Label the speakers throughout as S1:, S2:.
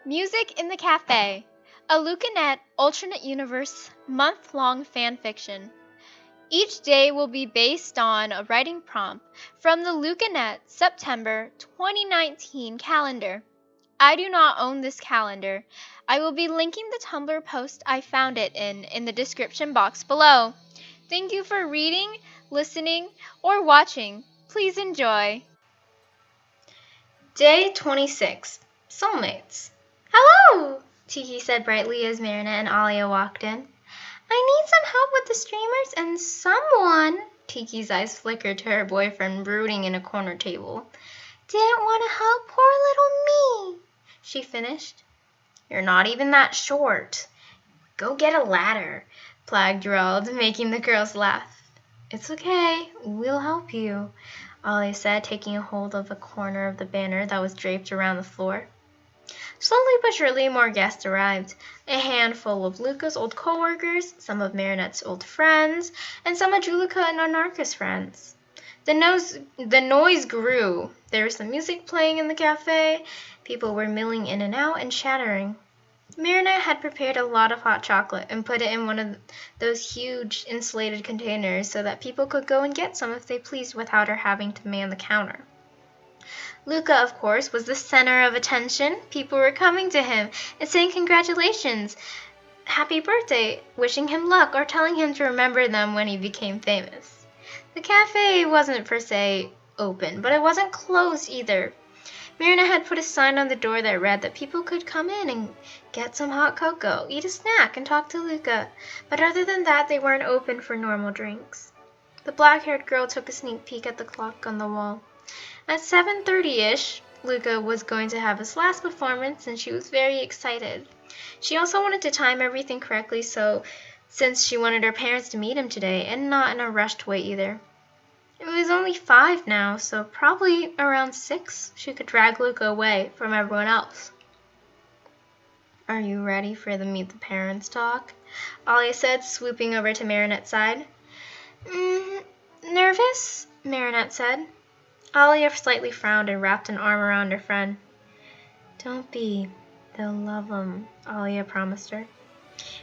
S1: Music in the Cafe, a Lukanette alternate universe month-long fanfiction. Each day will be based on a writing prompt from the Lukanette September 2019 calendar. I do not own this calendar. I will be linking the Tumblr post I found it in the description box below. Thank you for reading, listening, or watching. Please enjoy.
S2: Day 26. Soulmates. Hello, Tiki said brightly as Marinette and Alia walked in. I need some help with the streamers and someone, Tiki's eyes flickered to her boyfriend brooding in a corner table. Didn't want to help poor little me, she finished. You're not even that short. Go get a ladder, Plag drawled, making the girls laugh. It's okay, we'll help you, Alia said, taking a hold of a corner of the banner that was draped around the floor. Slowly but surely more guests arrived, a handful of Luca's old co-workers, some of Marinette's old friends, and some of Julika and Anarcha's friends. The noise grew. There was some music playing in the cafe, people were milling in and out and chattering. Marinette had prepared a lot of hot chocolate and put it in one of those huge insulated containers so that people could go and get some if they pleased without her having to man the counter. Luka, of course, was the center of attention. People were coming to him and saying congratulations, happy birthday, wishing him luck, or telling him to remember them when he became famous. The cafe wasn't per se open, but it wasn't closed either. Marinette had put a sign on the door that read that people could come in and get some hot cocoa, eat a snack, and talk to Luka, but other than that, they weren't open for normal drinks. The black-haired girl took a sneak peek at the clock on the wall. At 7:30-ish, Luka was going to have his last performance, and she was very excited. She also wanted to time everything correctly, since she wanted her parents to meet him today, and not in a rushed way either. It was only 5 now, so probably around 6 she could drag Luka away from everyone else. Are you ready for the meet the parents talk? Alia said, swooping over to Marinette's side. Nervous? Marinette said. Alia slightly frowned and wrapped an arm around her friend. Don't be. They'll love 'em, Alia promised her.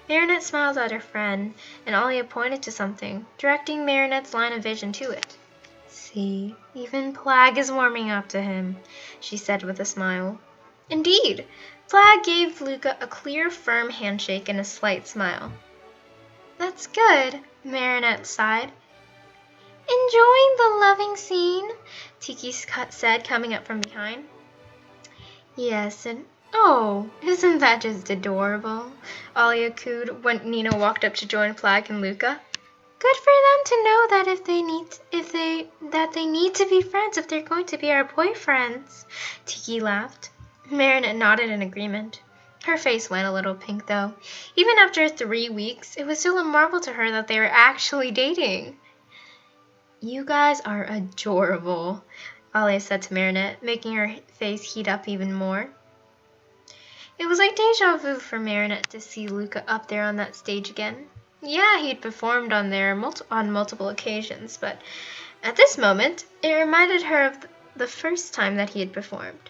S2: Marinette smiled at her friend, and Alia pointed to something, directing Marinette's line of vision to it. See, even Plag is warming up to him, she said with a smile. Indeed, Plag gave Luka a clear, firm handshake and a slight smile. That's good, Marinette sighed. Enjoying the loving scene, Tiki said, coming up from behind. Yes, and oh, isn't that just adorable? Alia cooed when Nina walked up to join Plag and Luka. Good for them to know that they need to be friends if they're going to be our boyfriends. Tiki laughed. Marinette nodded in agreement. Her face went a little pink, though. Even after 3 weeks, it was still a marvel to her that they were actually dating. You guys are adorable, Alia said to Marinette, making her face heat up even more. It was like deja vu for Marinette to see Luka up there on that stage again. Yeah, he'd performed on there on multiple occasions, but at this moment, it reminded her of the first time that he had performed.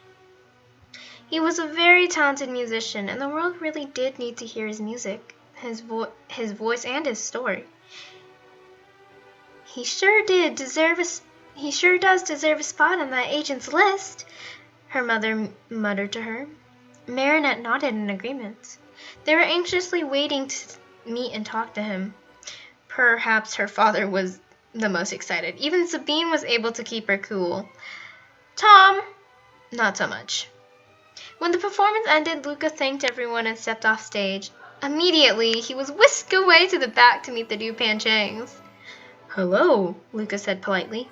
S2: He was a very talented musician, and the world really did need to hear his music, his voice, and his story. He sure does deserve a spot on that agent's list, her mother muttered to her. Marinette nodded in agreement. They were anxiously waiting to meet and talk to him. Perhaps her father was the most excited. Even Sabine was able to keep her cool. Tom, not so much. When the performance ended, Luka thanked everyone and stepped off stage. Immediately, he was whisked away to the back to meet the new Panchangs. Hello, Luka said politely.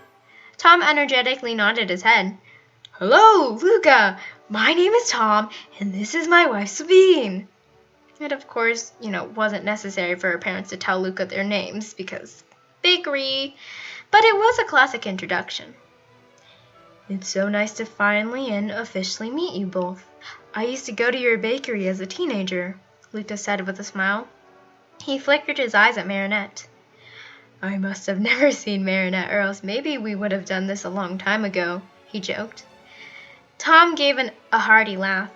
S2: Tom energetically nodded his head. Hello, Luka! My name is Tom, and this is my wife, Sabine. It, of course, wasn't necessary for her parents to tell Luka their names, because bakery, but it was a classic introduction. It's so nice to finally and officially meet you both. I used to go to your bakery as a teenager, Luka said with a smile. He flickered his eyes at Marinette. I must have never seen Marinette, or else maybe we would have done this a long time ago, he joked. Tom gave a hearty laugh.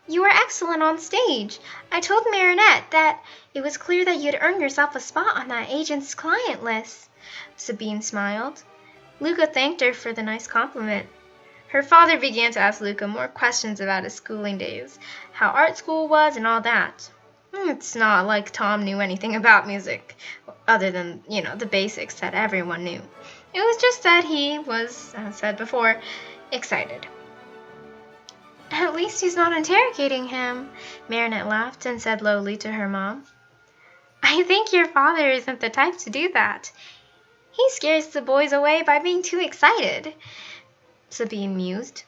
S2: You were excellent on stage. I told Marinette that it was clear that you'd earned yourself a spot on that agent's client list. Sabine smiled. Luca thanked her for the nice compliment. Her father began to ask Luca more questions about his schooling days, how art school was and all that. It's not like Tom knew anything about music, other than, the basics that everyone knew. It was just that he was, as said before, excited. At least he's not interrogating him, Marinette laughed and said lowly to her mom. I think your father isn't the type to do that. He scares the boys away by being too excited, Sabine mused.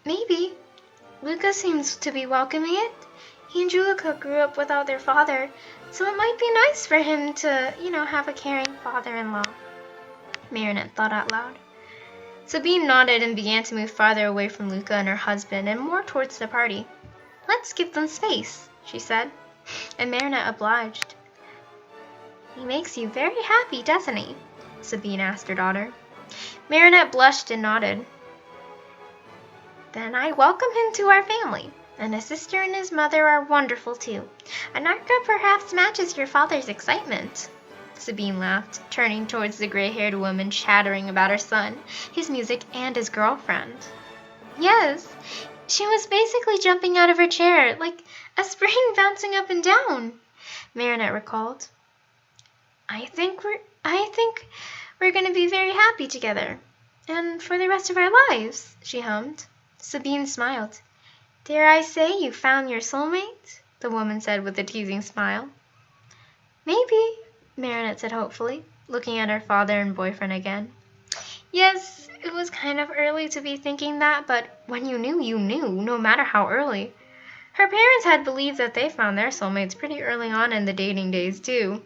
S2: Maybe. Luca seems to be welcoming it. He and Julika grew up without their father, so it might be nice for him to, have a caring father-in-law. Marinette thought out loud. Sabine nodded and began to move farther away from Luca and her husband and more towards the party. Let's give them space, she said, and Marinette obliged. He makes you very happy, doesn't he? Sabine asked her daughter. Marinette blushed and nodded. Then I welcome him to our family, and his sister and his mother are wonderful too. Anarka perhaps matches your father's excitement. Sabine laughed, turning towards the gray-haired woman chattering about her son, his music, and his girlfriend. Yes, she was basically jumping out of her chair, like a spring bouncing up and down, Marinette recalled. I think we're going to be very happy together, and for the rest of our lives, she hummed. Sabine smiled. Dare I say you found your soulmate? The woman said with a teasing smile. Maybe, Marinette said hopefully, looking at her father and boyfriend again. Yes, it was kind of early to be thinking that, but when you knew, no matter how early. Her parents had believed that they found their soulmates pretty early on in the dating days, too.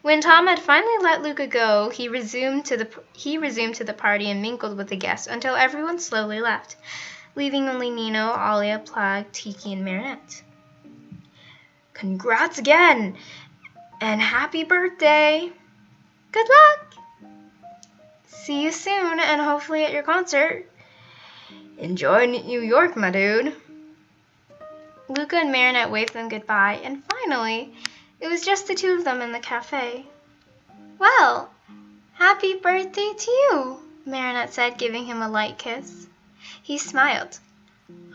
S2: When Tom had finally let Luca go, he resumed to the party and mingled with the guests until everyone slowly left, leaving only Nino, Alia, Plag, Tiki, and Marinette. Congrats again! And happy birthday! Good luck! See you soon, and hopefully at your concert. Enjoy New York, my dude. Luca and Marinette waved them goodbye, and finally, it was just the two of them in the cafe. Well, happy birthday to you, Marinette said, giving him a light kiss. He smiled.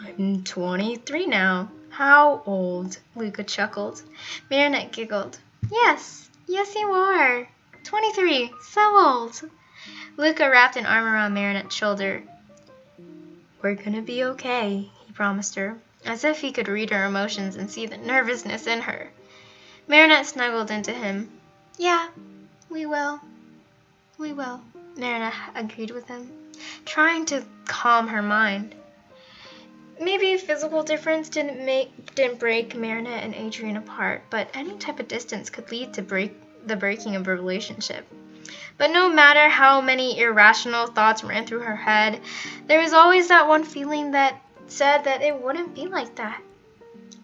S2: I'm 23 now. How old? Luca chuckled. Marinette giggled. Yes, you are. 23, so old. Luca wrapped an arm around Marinette's shoulder. We're gonna be okay, he promised her, as if he could read her emotions and see the nervousness in her. Marinette snuggled into him. Yeah, we will. We will, Marinette agreed with him, trying to calm her mind. Maybe physical difference didn't break Marinette and Adrian apart, but any type of distance could lead to the breaking of a relationship. But no matter how many irrational thoughts ran through her head, there was always that one feeling that said that it wouldn't be like that.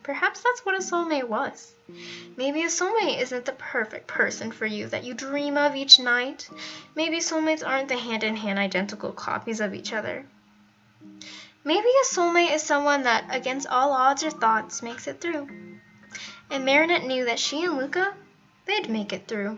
S2: Perhaps that's what a soulmate was. Maybe a soulmate isn't the perfect person for you that you dream of each night. Maybe soulmates aren't the hand-in-hand identical copies of each other. Maybe a soulmate is someone that, against all odds or thoughts, makes it through. And Marinette knew that she and Luca, they'd make it through.